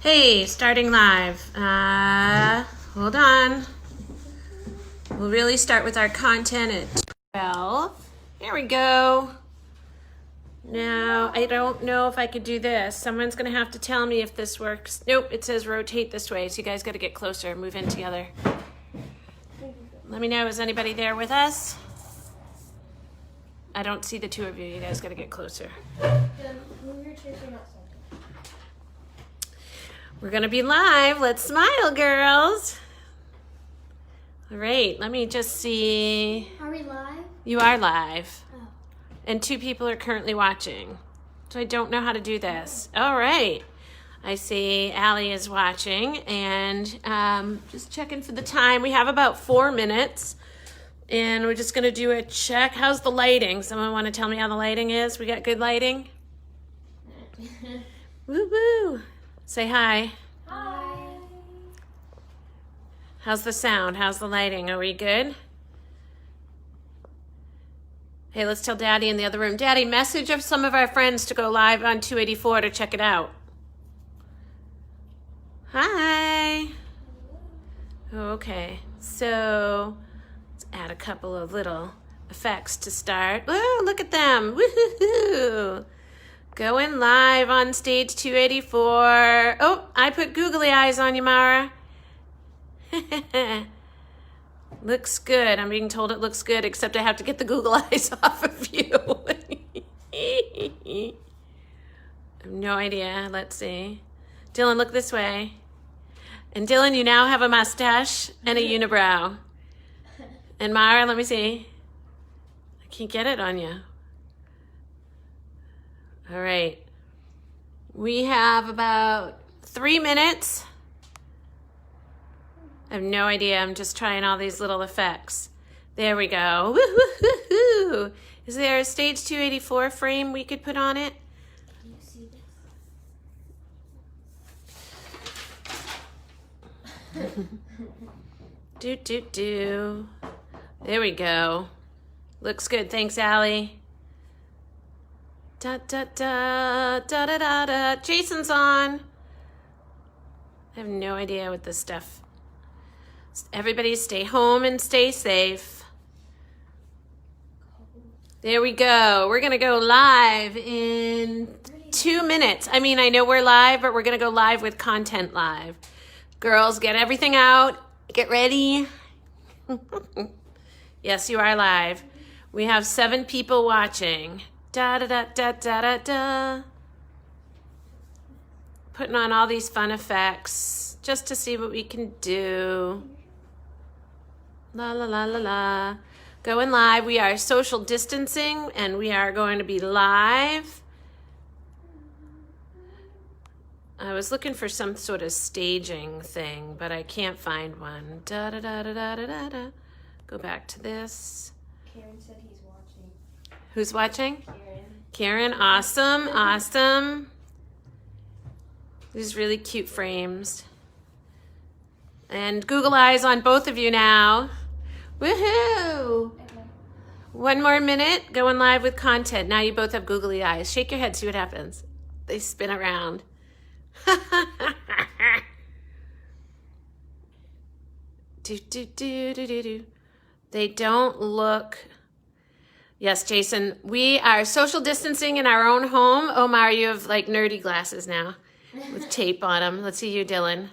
Hey, starting live. Hold on. We'll really start with our content at 12. Here we go. Now, I don't know if I could do this. Someone's going to have to tell me if this works. Nope, it says rotate this way, so you guys got to get closer, move in together. Let me know, is anybody there with us? I don't see the two of you. You guys got to get closer. We're going to be live. Let's smile, girls. All right, let me just see. Are we live? You are live. Oh. And 2 people are currently watching. So I don't know how to do this. All right. I see Allie is watching. And just checking for the time. We have about 4 minutes. And we're just going to do a check. How's the lighting? Someone want to tell me how the lighting is? We got good lighting? Woo-woo. Say hi. Hi. How's the sound? How's the lighting? Are we good? Hey, let's tell Daddy in the other room. Daddy, message of some of our friends to go live on 284 to check it out. Hi. Okay, so let's add a couple of little effects to start. Oh, look at them. Woohoo! Going live on stage 284. Oh, I put googly eyes on you, Mara. Looks good. I'm being told it looks good, except I have to get the Google eyes off of you. I have no idea. Let's see. Dylan, look this way. And Dylan, you now have a mustache and a unibrow. And Mara, let me see. I can't get it on you. All right. We have about 3 minutes. I have no idea. I'm just trying all these little effects. There we go. Woo-hoo-hoo-hoo. Is there a stage 284 frame we could put on it? Can you see this? Do. There we go. Looks good. Thanks, Allie. Da da da da da da da. Jason's on. I have no idea what this stuff. Everybody stay home and stay safe. There we go. We're going to go live in 2 minutes. I mean, I know we're live, but we're going to go live with content live. Girls, get everything out. Get ready. Yes, you are live. We have 7 people watching. Da da da da da da da. Putting on all these fun effects just to see what we can do. La la la la la. Going live. We are social distancing and we are going to be live. I was looking for some sort of staging thing, but I can't find one. Da da da da da da da da. Go back to this. Karen said he's watching. Who's watching? Karen. Karen, awesome, awesome. These really cute frames. And Google eyes on both of you now. Woohoo! Okay. 1 more minute, going live with content. Now you both have googly eyes. Shake your head, see what happens. They spin around. Do. They don't look... Yes, Jason, we are social distancing in our own home. Omar, you have like nerdy glasses now with tape on them. Let's see you, Dylan.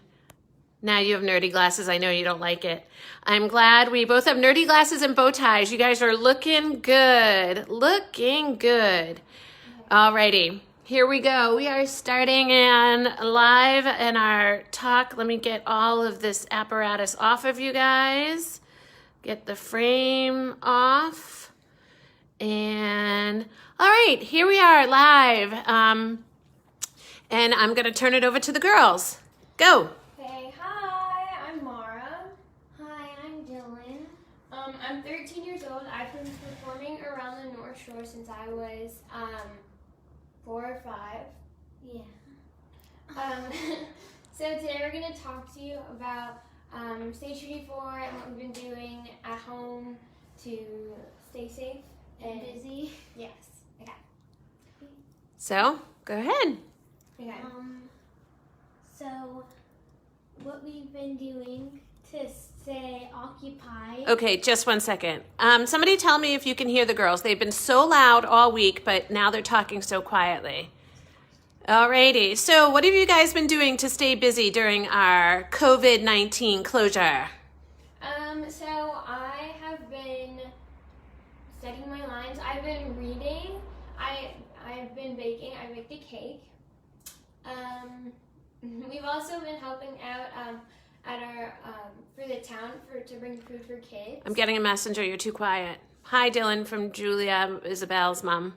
Now you have nerdy glasses. I know you don't like it. I'm glad we both have nerdy glasses and bow ties. You guys are looking good. Looking good. Alrighty, here we go. We are starting in live in our talk. Let me get all of this apparatus off of you guys. Get the frame off. And all right, here we are live. And I'm going to turn it over to the girls. Go. Hey, hi, I'm Mara. Hi, I'm Dylan. I'm 13 years old. I've been performing around the North Shore since I was 4 or 5. Yeah. So today we're going to talk to you about Stage 34 and what we've been doing at home to stay safe and Busy. Yes. Okay. So, go ahead. Okay. So what we've been doing to stay occupied. Okay, just 1 second. Somebody tell me if you can hear the girls. They've been so loud all week, but now they're talking so quietly. Alrighty, so what have you guys been doing to stay busy during our COVID-19 closure? So I have been studying my lines. I've been reading. I've been baking. I baked a cake. We've also been helping out at our for the town to bring food for kids. I'm getting a messenger, you're too quiet. Hi, Dylan from Julia Isabel's mom.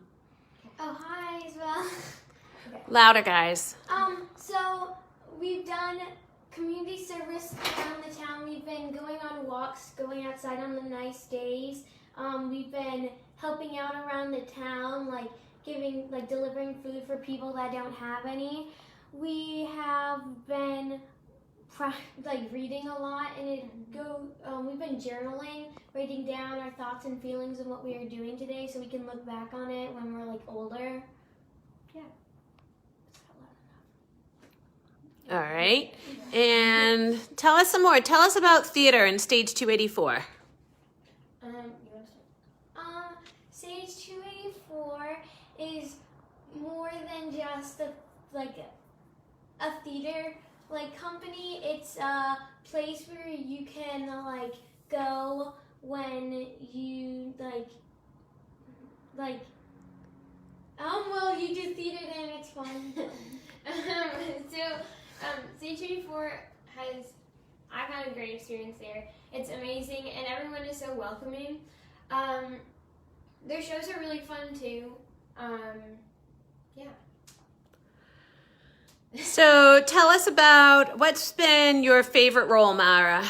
Oh, hi as well. Louder, guys. So we've done community service around the town. We've been going on walks, going outside on the nice days. We've been helping out around the town, like delivering food for people that don't have any. We have been reading a lot, and we've been journaling, writing down our thoughts and feelings and what we are doing today, so we can look back on it when we're older. Yeah. All right. And tell us some more. Tell us about theater in Stage 284. You want to start? Stage 284 is more than just a theater company. It's a place where you can go when you well, you do theater, then it's fun. Stage 84 I've had a great experience there. It's amazing, and everyone is so welcoming. Their shows are really fun too. Yeah. So tell us about what's been your favorite role, Mara.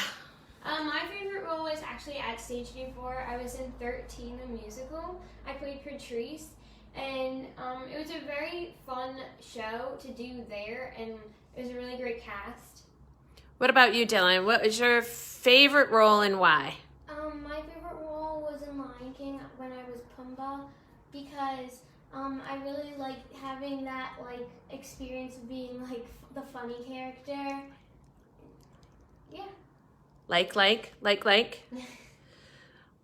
My favorite role was actually at Stage 84. I was in 13, the musical. I played Patrice, and it was a very fun show to do there, and it was a really great cast. What about you, Dylan? What was your favorite role and why? My favorite role was in Lion King when I was Pumbaa, because I really liked having that experience of being the funny character. Yeah. Like.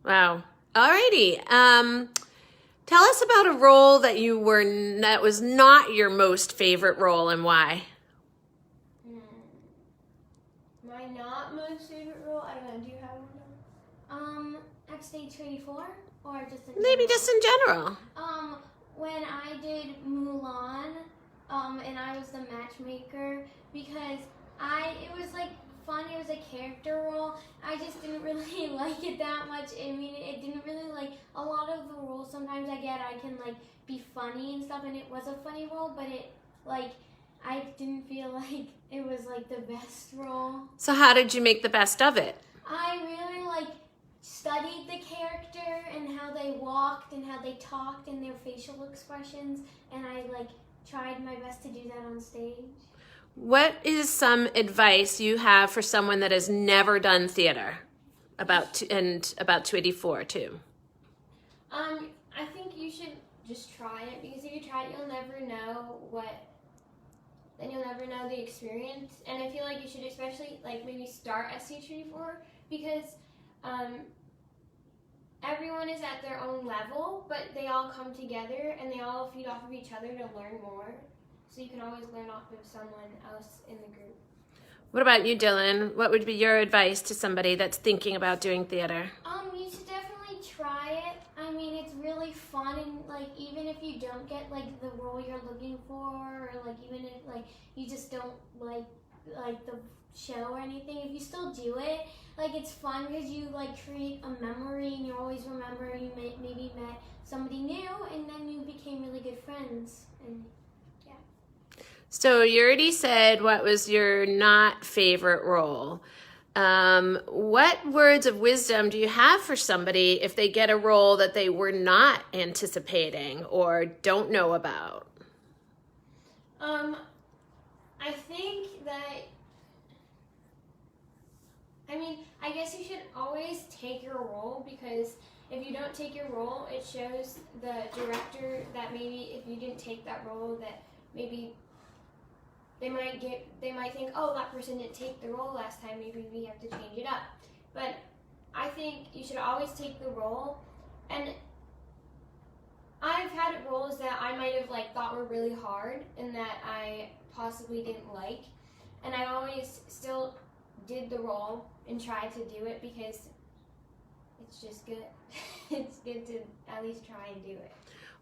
Wow. Alrighty. Tell us about a role that was not your most favorite role and why. My not most favorite role? I don't know. Do you have one? At Stage 24 or just in Maybe general? just in general. When I did Mulan, and I was the matchmaker, because it was fun. It was a character role. I just didn't really like it that much. I mean, it didn't really a lot of the roles sometimes I can be funny and stuff, and it was a funny role, but it I didn't feel like it was the best role. So how did you make the best of it? I really studied the character and how they walked and how they talked and their facial expressions, and I tried my best to do that on stage. What is some advice you have for someone that has never done theater about 284 too? I think you should just try it, because if you try it, you'll never know the experience. And I feel like you should especially maybe start at Stage 34, because everyone is at their own level, but they all come together and they all feed off of each other to learn more. So you can always learn off of someone else in the group. What about you, Dylan? What would be your advice to somebody that's thinking about doing theater? You should definitely try it. I mean, it's really fun, and even if you don't get the role you're looking for, or even if you just don't like the show or anything, if you still do it, it's fun because you create a memory, and you always remember you maybe met somebody new, and then you became really good friends. And so you already said what was your not favorite role. What words of wisdom do you have for somebody if they get a role that they were not anticipating or don't know about? I think that, I guess you should always take your role, because if you don't take your role, it shows the director that maybe if you didn't take that role, that maybe they might think, oh, that person didn't take the role last time, maybe we have to change it up. But I think you should always take the role. And I've had roles that I might have like thought were really hard and that I possibly didn't like, and I always still did the role and tried to do it because it's just good. It's good to at least try and do it.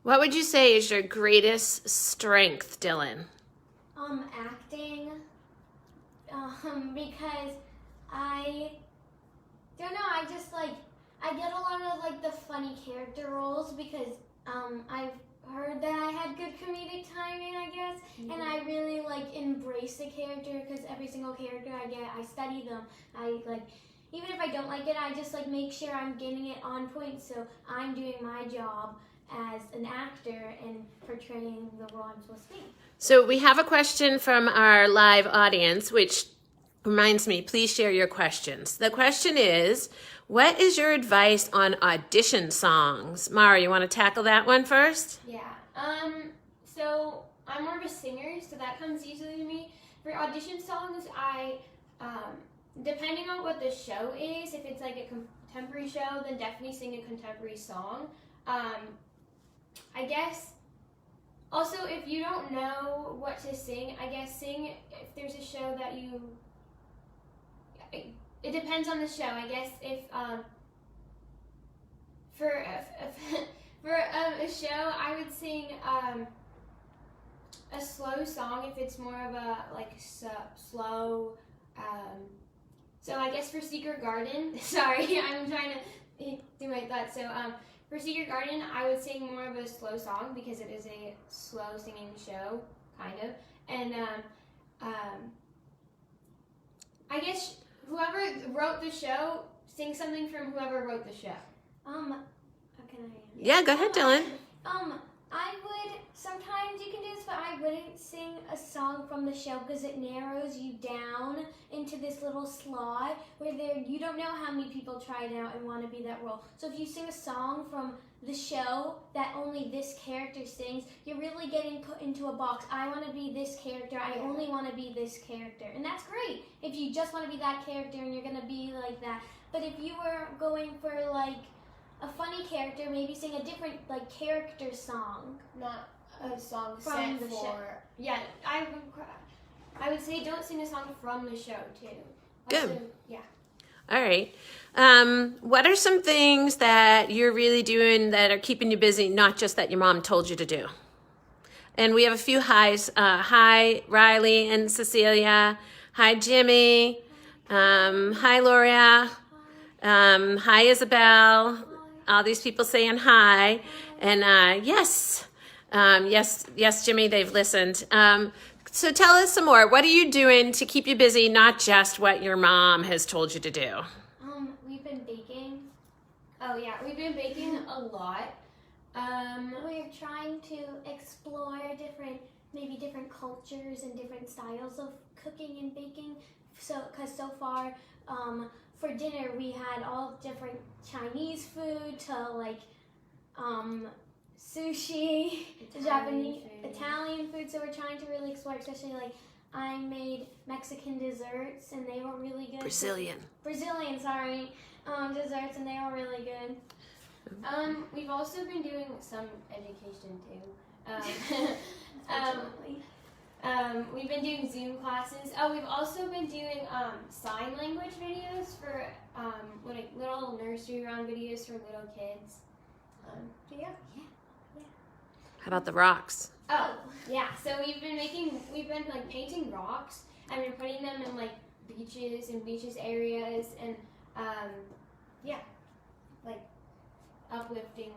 What would you say is your greatest strength, Dylan? Acting. Because I don't know, I just like, I get a lot of like the funny character roles because I've heard that I had good comedic timing, I guess, and I really like embrace the character because every single character I get, I study them. I like, even if I don't like it, I just like make sure I'm getting it on point, so I'm doing my job as an actor and portraying the role I'm supposed to be. So we have a question from our live audience, which reminds me, please share your questions. The question is, what is your advice on audition songs? Mara, you want to tackle that one first? Yeah. So I'm more of a singer, so that comes easily to me. For audition songs, I depending on what the show is, if it's like a contemporary show, then definitely sing a contemporary song. I guess also if you don't know what to sing, I guess sing if there's a show that you. It depends on the show. I guess if for a show, I would sing a slow song if it's more of a like slow. So I guess for Secret Garden, sorry, I'm trying to do my thoughts. So for Secret Garden, I would sing more of a slow song because it is a slow singing show, kind of. And I guess whoever wrote the show, sing something from whoever wrote the show. Can I? Yeah, go ahead, Dylan. I would, sometimes you can do this, but I wouldn't sing a song from the show because it narrows you down into this little slot where you don't know how many people try it out and want to be that role. So if you sing a song from the show that only this character sings, you're really getting put into a box. I want to be this character. I only want to be this character. And that's great if you just want to be that character and you're going to be like that. But if you were going for like a funny character, maybe sing a different like character song, Not a song from set the for. show. Yeah, I would say don't sing a song from the show too. Good. Also, yeah. All right. What are some things that you're really doing that are keeping you busy, not just that your mom told you to do? And we have a few highs. Hi, Riley and Cecilia. Hi, Jimmy. Hi, Loria. Hi, Isabel. All these people saying hi. And yes, Jimmy, they've listened. So tell us some more. What are you doing to keep you busy, not just what your mom has told you to do? We've been baking. Oh yeah, we've been baking a lot. We're trying to explore different cultures and different styles of cooking and baking. So, because so far, for dinner we had all different Chinese food to like sushi, to Japanese, Italian food. So we're trying to really explore, especially like I made Mexican desserts and they were really good. Brazilian, sorry, desserts and they were really good. We've also been doing some education too. Unfortunately. We've been doing Zoom classes. Oh, we've also been doing sign language videos for like little nursery rhyme videos for little kids. So yeah. how about the rocks? Oh, yeah. So we've been like painting rocks and we're putting them in like beaches areas and like uplifting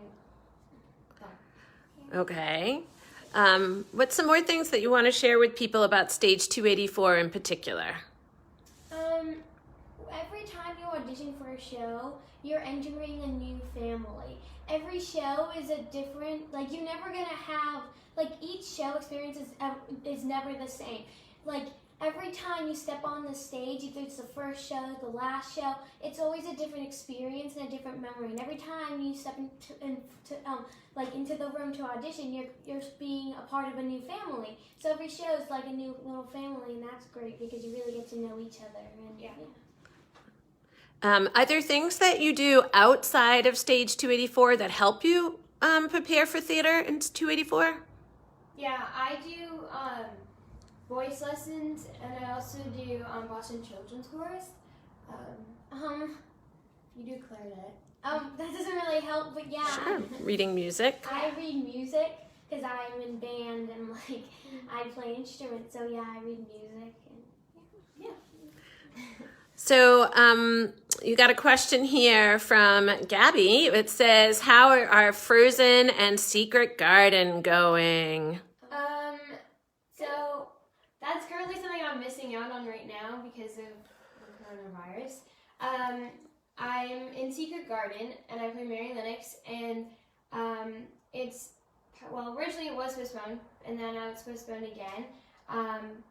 them. Okay. What's some more things that you want to share with people about Stage 284 in particular? Every time you audition for a show, you're entering a new family. Every show is a different, like you're never gonna have, like each show experience is never the same. Like every time you step on the stage, either it's the first show, the last show, it's always a different experience and a different memory. And every time you step into the room to audition, you're being a part of a new family. So every show is like a new little family, and that's great because you really get to know each other. And yeah. Are there things that you do outside of Stage 284 that help you prepare for theater in 284? Yeah, I do voice lessons, and I also do Boston Children's Chorus. You do clarinet. That doesn't really help, but yeah. Sure. Reading music. I read music because I'm in band and like I play instruments. So yeah, I read music. And, yeah. So you got a question here from Gabby. It says, how are Frozen and Secret Garden going? So that's currently something I'm missing out on right now because of the coronavirus. I'm in Secret Garden and I play Mary Lennox, and originally it was postponed and then now it's postponed again.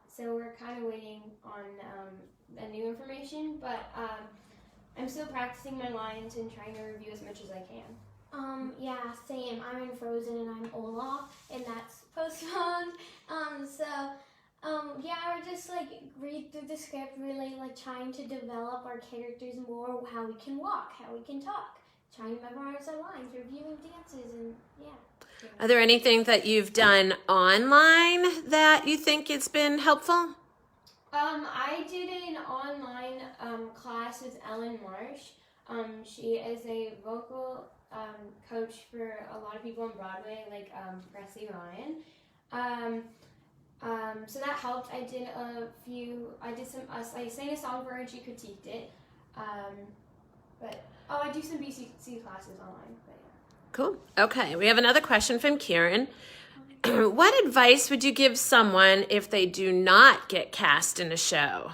So we're kind of waiting on the new information, but I'm still practicing my lines and trying to review as much as I can. Yeah, same. I'm in Frozen and I'm Olaf, and that's postponed. Yeah, we're just like read through the script, really like trying to develop our characters more, how we can walk, how we can talk, trying to memorize our lines, reviewing dances, and yeah. Are there anything that you've done online that you think it's been helpful? I did an online class with Ellen Marsh. She is a vocal coach for a lot of people on Broadway, like Presley Ryan. So that helped. I sang a song for her and she critiqued it. I do some BCC classes online. But yeah. Cool. Okay, we have another question from Kieran. What advice would you give someone if they do not get cast in a show?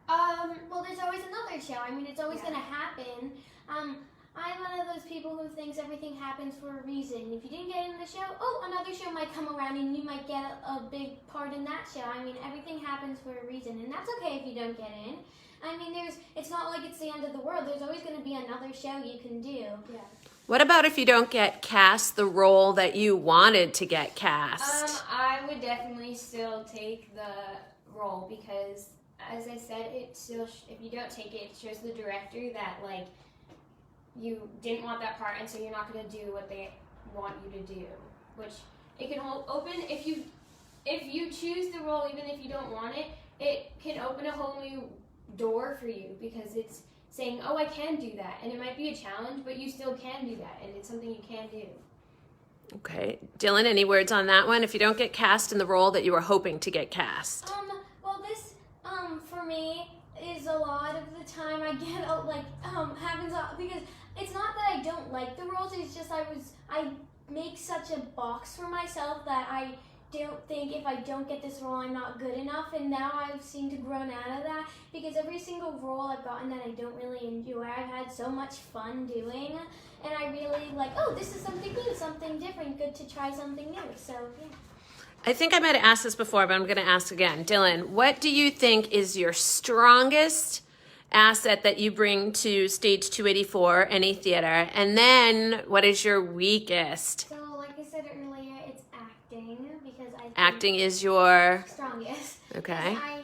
Well, there's always another show. I mean, it's always going to happen. I'm one of those people who thinks everything happens for a reason. If you didn't get in the show, another show might come around and you might get a big part in that show. I mean, everything happens for a reason, and that's okay if you don't get in. I mean, it's not like it's the end of the world. There's always going to be another show you can do. Yeah. What about if you don't get cast the role that you wanted to get cast? I would definitely still take the role because, as I said, if you don't take it, it shows the director that like you didn't want that part, and so you're not going to do what they want you to do. Which it can hold open if you choose the role, even if you don't want it. It can open a whole new door for you because it's saying, oh, I can do that. And it might be a challenge, but you still can do that. And it's something you can do. Okay. Dylan, any words on that one? If you don't get cast in the role that you were hoping to get cast? Well, this, for me, is a lot of the time I get, happens because it's not that I don't like the roles, it's just I make such a box for myself that I don't think if I don't get this role I'm not good enough, and now I've seemed to grown out of that because every single role I've gotten that I don't really enjoy, I've had so much fun doing, and I really this is something new, something different, good to try something new. So yeah. I think I might have asked this before, but I'm going to ask again. Dylan, what do you think is your strongest asset that you bring to Stage 284, any theater? And then what is your weakest? So like I said earlier, it's acting because I think Acting is your... strongest. Okay. I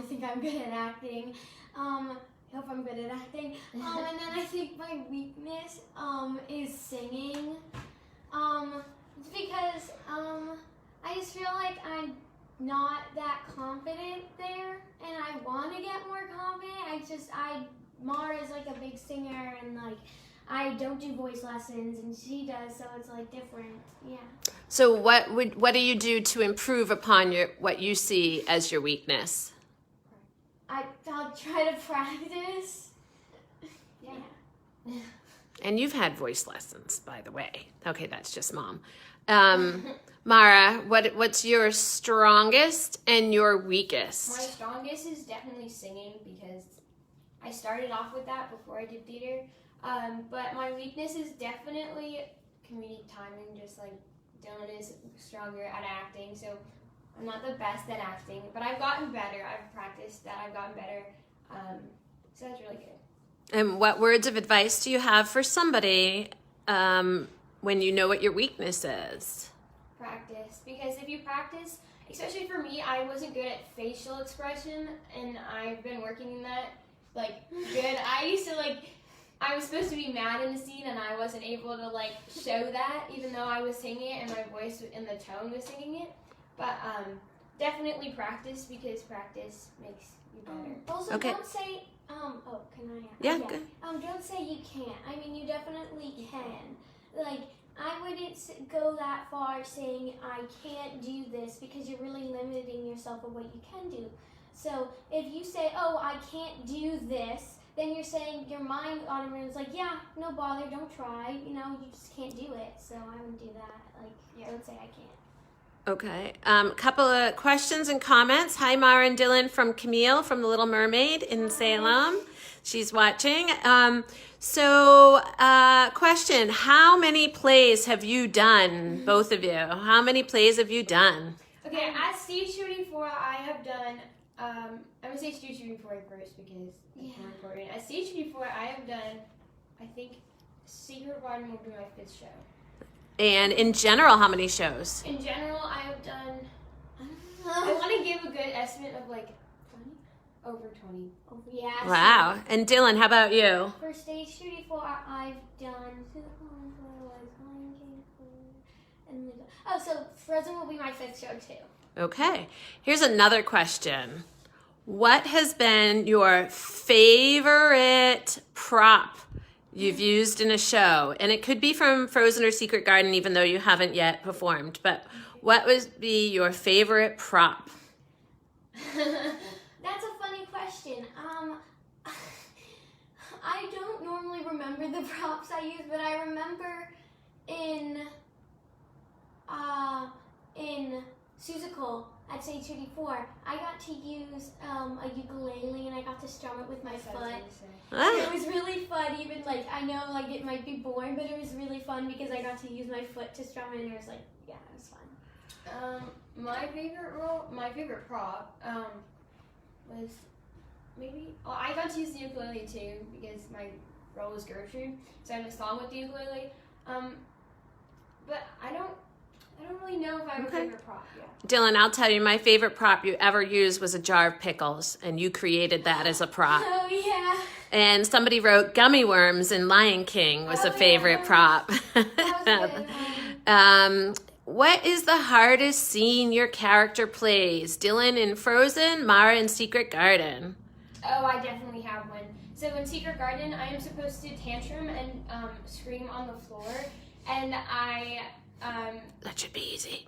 think I'm good at acting. I hope I'm good at acting. And then I think my weakness is singing. It's because I just feel like I'm not that confident there, and I want to get more confident. Mara's like a big singer, and I don't do voice lessons, and she does, so it's different. Yeah. So what do you do to improve upon what you see as your weakness? I'll try to practice. Yeah. And you've had voice lessons, by the way. Okay, that's just mom. Mara, what's your strongest and your weakest? My strongest is definitely singing because I started off with that before I did theater. But my weakness is definitely comedic timing, just like Dylan is stronger at acting. So I'm not the best at acting, but I've gotten better. I've practiced that. I've gotten better. So that's really good. And what words of advice do you have for somebody when you know what your weakness is? Practice, because if you practice, especially for me, I wasn't good at facial expression, and I've been working in that good. I was supposed to be mad in the scene, and I wasn't able to show that, even though I was singing it and my voice and the tone was singing it. But definitely practice, because practice makes you better. Also, Okay. don't say, can I? Yeah, good. Don't say you can't. I mean, you definitely can. I wouldn't go that far saying I can't do this, because you're really limiting yourself of what you can do. So if you say, oh, I can't do this, then you're saying your mind automatically is like, yeah, no bother, don't try. You just can't do it. So I wouldn't do that. Don't say I can't. Okay. Couple of questions and comments. Hi, Mara and Dylan from Camille from The Little Mermaid in Salem. She's watching. Question, how many plays have you done, both of you? How many plays have you done? Okay, at Stage Shooting 4, I have done, I'm going to say Stage Shooting 4 first, because it's more important. At Stage Shooting 4, I have done, I think, Secret Garden will be my 5th show. And in general, how many shows? In general, I have done, I want to give a good estimate of 20? Over 20. Yeah. Wow. And Dylan, how about you? For Stage Shooting 4, I've done. So Frozen will be my 5th show too. Okay. Here's another question. What has been your favorite prop you've used in a show? And it could be from Frozen or Secret Garden, even though you haven't yet performed. But what would be your favorite prop? That's a funny question. I don't normally remember the props I use, but I remember in Seussical at Stage Shooting 4, I got to use a ukulele, and I got to strum it with my foot. And it was really fun. Even I know it might be boring, but it was really fun because I got to use my foot to strum it, and it was it was fun. My favorite prop was maybe, I got to use the ukulele too, because my role was Gertrude, so I have a song with the ukulele. But I don't really know if I have a favorite prop yet. Dylan, I'll tell you, my favorite prop you ever used was a jar of pickles, and you created that as a prop. Oh yeah. And somebody wrote gummy worms in Lion King was a favorite prop. That was good. What is the hardest scene your character plays? Dylan in Frozen, Mara in Secret Garden. Oh, I definitely have one. So in Secret Garden, I am supposed to tantrum and scream on the floor, and That should be easy.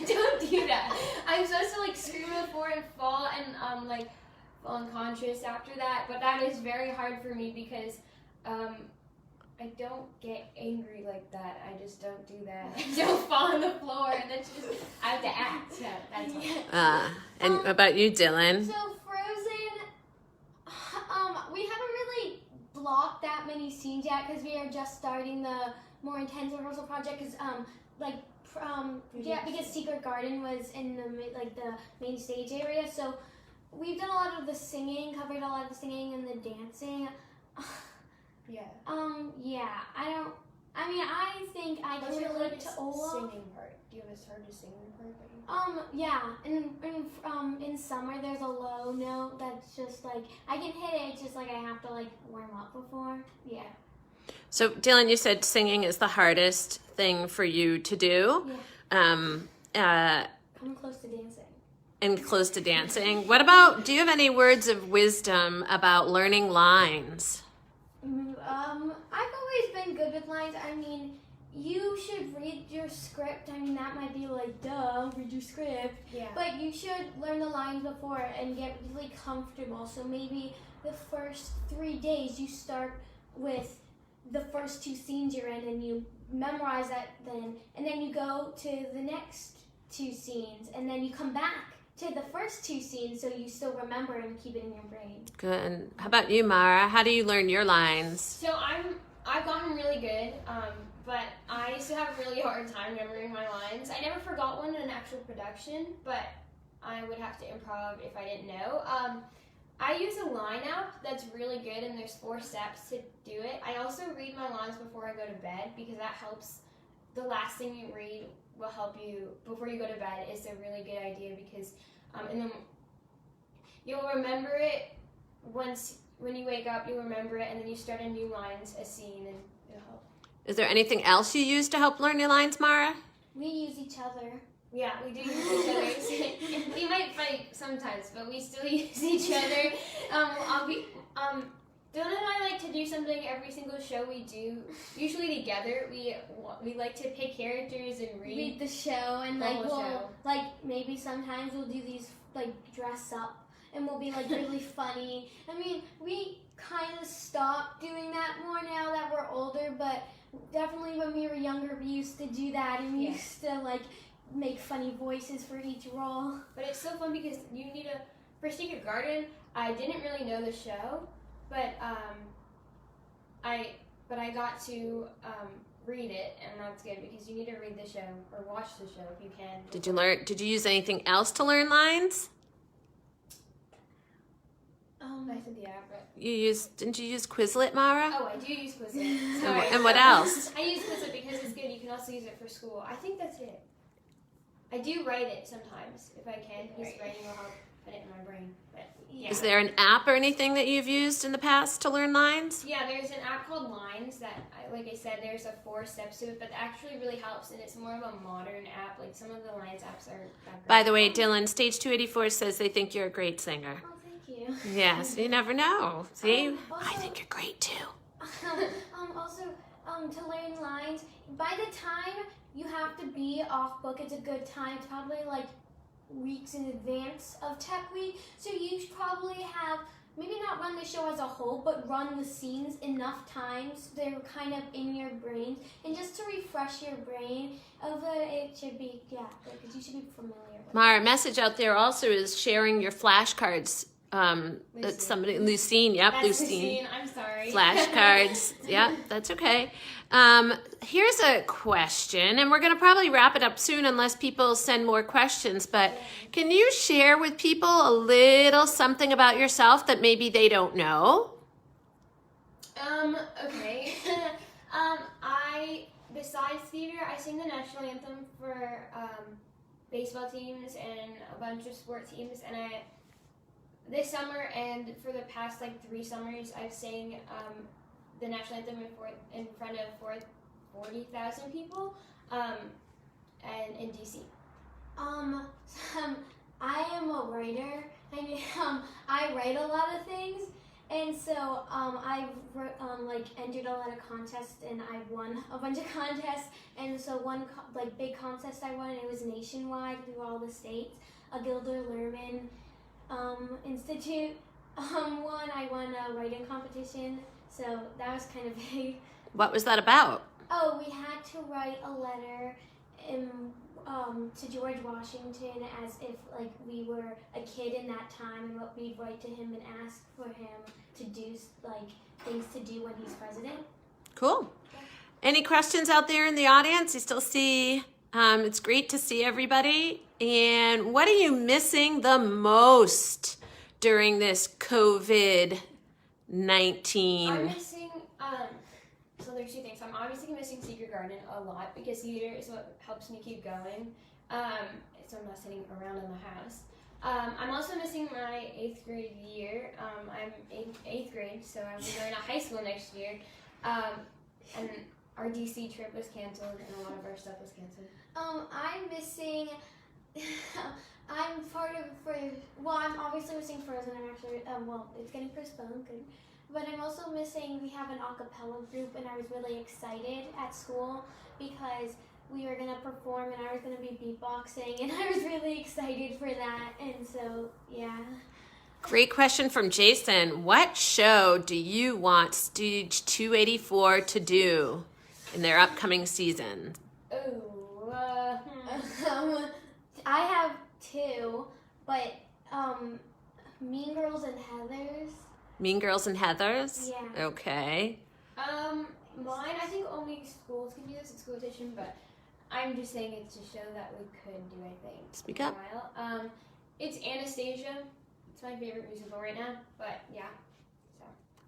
don't do that. I'm supposed to scream on the floor and fall and fall unconscious after that, but that is very hard for me because I don't get angry like that. I just don't do that. I don't fall on the floor, and that's just, I have to act. So that's all. And what about you, Dylan? So Frozen, we haven't really blocked that many scenes yet because we are just starting the more intense rehearsal project. Because Secret Garden was in the the main stage area, so we've done a lot of the singing, covered a lot of the singing and the dancing. Yeah. I think I can relate to Olaf. Singing part. Do you have a hardest singing part? In summer there's a low note that's just I can hit it. It's just I have to warm up before. Yeah. So, Dylan, you said singing is the hardest thing for you to do. Yeah. I'm close to dancing. And close to dancing. What about, do you have any words of wisdom about learning lines? I've always been good with lines. I mean, you should read your script. I mean, that might be duh, read your script. Yeah. But you should learn the lines before and get really comfortable. So maybe the first 3 days you start with the first 2 scenes you're in and you memorize that then. And then you go to the next 2 scenes and then you come back to the first 2 scenes so you still remember and keep it in your brain. Good. How about you, Mara? How do you learn your lines? So I've gotten really good, but I used to have a really hard time remembering my lines. I never forgot one in an actual production, but I would have to improv if I didn't know. I use a line app that's really good, and there's 4 steps to do it. I also read my lines before I go to bed because that helps. The last thing you read will help you before you go to bed. Is a really good idea because, and then you'll remember it when you wake up. You'll remember it, and then you start a new lines, a scene, and it'll help. Is there anything else you use to help learn your lines, Mara? We use each other. Yeah, we do use each other. We might fight sometimes, but we still use each other. Dylan and I like to do something every single show we do, usually together. We like to pick characters and read The show, and the like whole show. like maybe sometimes we'll do these like dress up, and we'll be like really funny. I mean, we kind of stopped doing that more now that we're older, but definitely when we were younger, we used to do that, and we Yeah. used to like make funny voices for each role. But it's so fun because you need for Secret Garden, I didn't really know the show, but I got to read it, and that's good because you need to read the show or watch the show if you can. Did you use anything else to learn lines? I said the app, but Didn't you use Quizlet, Mara? oh, I do use Quizlet. Sorry. And what else? I use Quizlet because it's good. You can also use it for school. I think that's it. I do write it sometimes if I can. Because writing will help put it in my brain. But yeah. Is there an app or anything that you've used in the past to learn lines? Yeah, there's an app called Lines that, like I said, there's 4 steps to it, but actually really helps, and it's more of a modern app. Like some of the Lines apps are. By the way, Dylan, Stage 284 says they think you're a great singer. Oh, thank you. Yes, you never know. See? Also- I think you're great too. Also, to learn lines, by the time you have to be off book, it's a good time, probably like weeks in advance of Tech Week. So you should probably have, maybe not run the show as a whole, but run the scenes enough times they're kind of in your brain. And just to refresh your brain, it should be, good, because you should be familiar with it. Mara, message out there also is sharing your flashcards. That's somebody, Lucine, yep, That's Lucine. Christine. I'm sorry. Flashcards, yep, that's okay. Here's a question, and we're going to probably wrap it up soon unless people send more questions, but can you share with people a little something about yourself that maybe they don't know? Okay. Besides theater, I sing the national anthem for baseball teams and a bunch of sport teams, and this summer and for the past 3 summers, I've sang the national anthem in front of 40,000 people, and in DC. I am a writer. I write a lot of things, and so I've entered a lot of contests, and I've won a bunch of contests. And so one big contest I won, and it was nationwide through all the states. A Gilder Lehrman Institute won. I won a writing competition, so that was kind of big. What was that about? Oh, we had to write a letter to George Washington as if we were a kid in that time, and what we'd write to him and ask for him to do things to do when he's president. Cool. Any questions out there in the audience? You still see, it's great to see everybody. And what are you missing the most during this COVID-19? I'm missing, so there's 2 things. I'm obviously missing Secret Garden a lot because theater is what helps me keep going, so I'm not sitting around in the house. I'm also missing my 8th grade year. I'm in 8th grade, so I'm going to high school next year. And our DC trip was canceled, and a lot of our stuff was canceled. I'm missing. I'm part of I'm obviously missing Frozen. I'm actually it's getting postponed, but I'm also missing. We have an a cappella group, and I was really excited at school because we were gonna perform, and I was gonna be beatboxing, and I was really excited for that. And so yeah. Great question from Jason. What show do you want Stage 284 to do in their upcoming season? I have 2, but Mean Girls and Heathers. Mean Girls and Heathers? Yeah. Okay. Mine, I think only schools can do this at School Edition, but I'm just saying it's a show that we could do, I think. Speak up. For a while. It's Anastasia. It's my favorite musical right now, but yeah.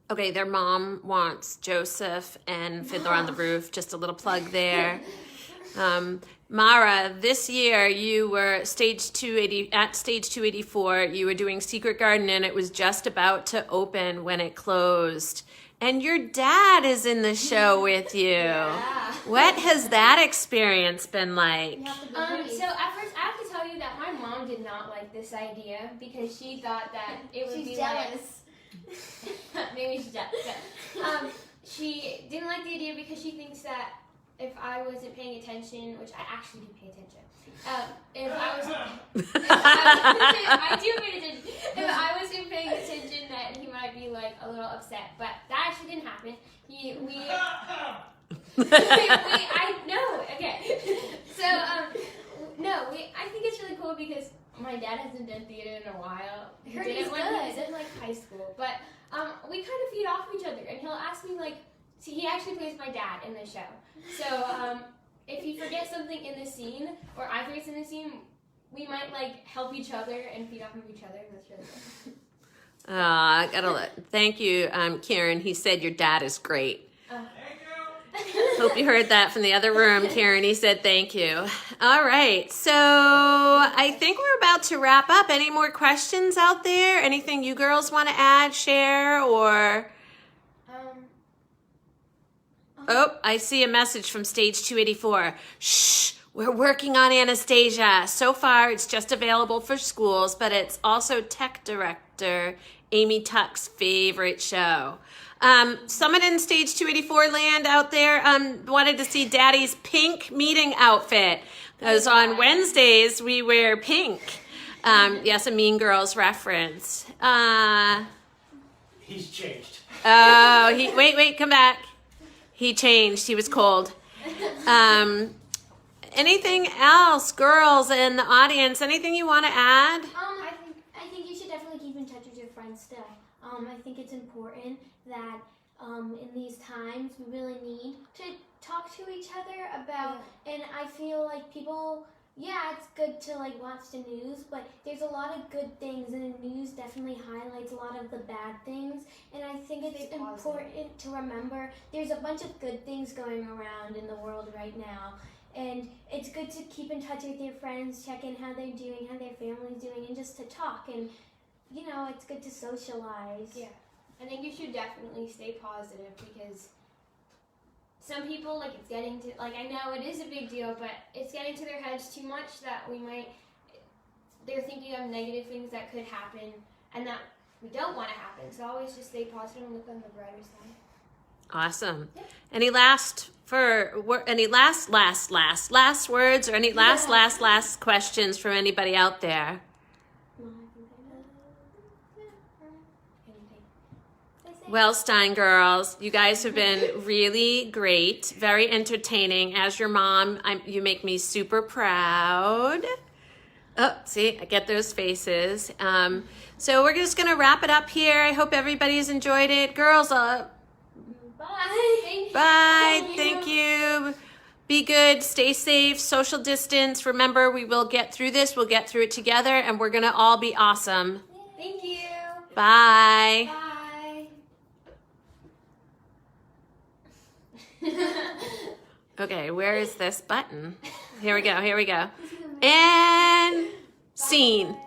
Okay, their mom wants Joseph and Fiddler on the Roof. Just a little plug there. Mara, this year you were at stage 284. You were doing Secret Garden, and it was just about to open when it closed. And your dad is in the show with you. Yeah. What has that experience been like? You have to be So brave. at first, I have to tell you that my mom did not like this idea because she thought that it would She's be jealous. like maybe she's jealous. But, she didn't like the idea because she thinks that if I wasn't paying attention, which I actually do pay attention. If I wasn't, I do pay attention. If I wasn't paying attention, that he might be like a little upset. But that actually didn't happen. I know. Okay. So no, I think it's really cool because my dad hasn't done theater in a while. He Heard did he's it when he was good. in like high school, but we kind of feed off each other, and he'll ask me like. See, he actually plays my dad in the show. So if he forgets something in the scene, or I forget something in the scene, we might like help each other and feed off of each other. That's really good. Thank you, Karen. He said your dad is great. Oh. Hope you heard that from the other room, Karen. He said thank you. All right, so I think we're about to wrap up. Any more questions out there? Anything you girls want to add, share, or... Oh, I see a message from stage 284. Shh, we're working on Anastasia. So far, it's just available for schools, but it's also tech director Amy Tuck's favorite show. Someone in stage 284 land out there wanted to see Daddy's pink meeting outfit. Because on Wednesdays, we wear pink. Yes, a Mean Girls reference. He's changed. Oh, wait, come back. He changed. He was cold. Anything else, girls in the audience? Anything you want to add? I think you should definitely keep in touch with your friends still. I think it's important that in these times we really need to talk to each other about. And I feel like people. Yeah, it's good to like watch the news, but there's a lot of good things, and the news definitely highlights a lot of the bad things. And I think it's important to remember there's a bunch of good things going around in the world right now. And it's good to keep in touch with your friends, check in how they're doing, how their family's doing, and just to talk. And, you know, it's good to socialize. Yeah, I think you should definitely stay positive because some people, like, it's getting to, like, I know it is a big deal, but it's getting to their heads too much that they're thinking of negative things that could happen and that we don't want to happen. So always just stay positive and look on the brighter side. Awesome. Any last words or any last questions from anybody out there? Well, Stein girls, you guys have been really great, very entertaining. As your mom, you make me super proud. Oh, see, I get those faces. So we're just going to wrap it up here. I hope everybody's enjoyed it. Girls, Bye. bye. Thank you. Be good. Stay safe. Social distance. Remember, we will get through this. We'll get through it together, and we're going to all be awesome. Thank you. Bye. Bye. Okay, where is this button? Here we go. And scene.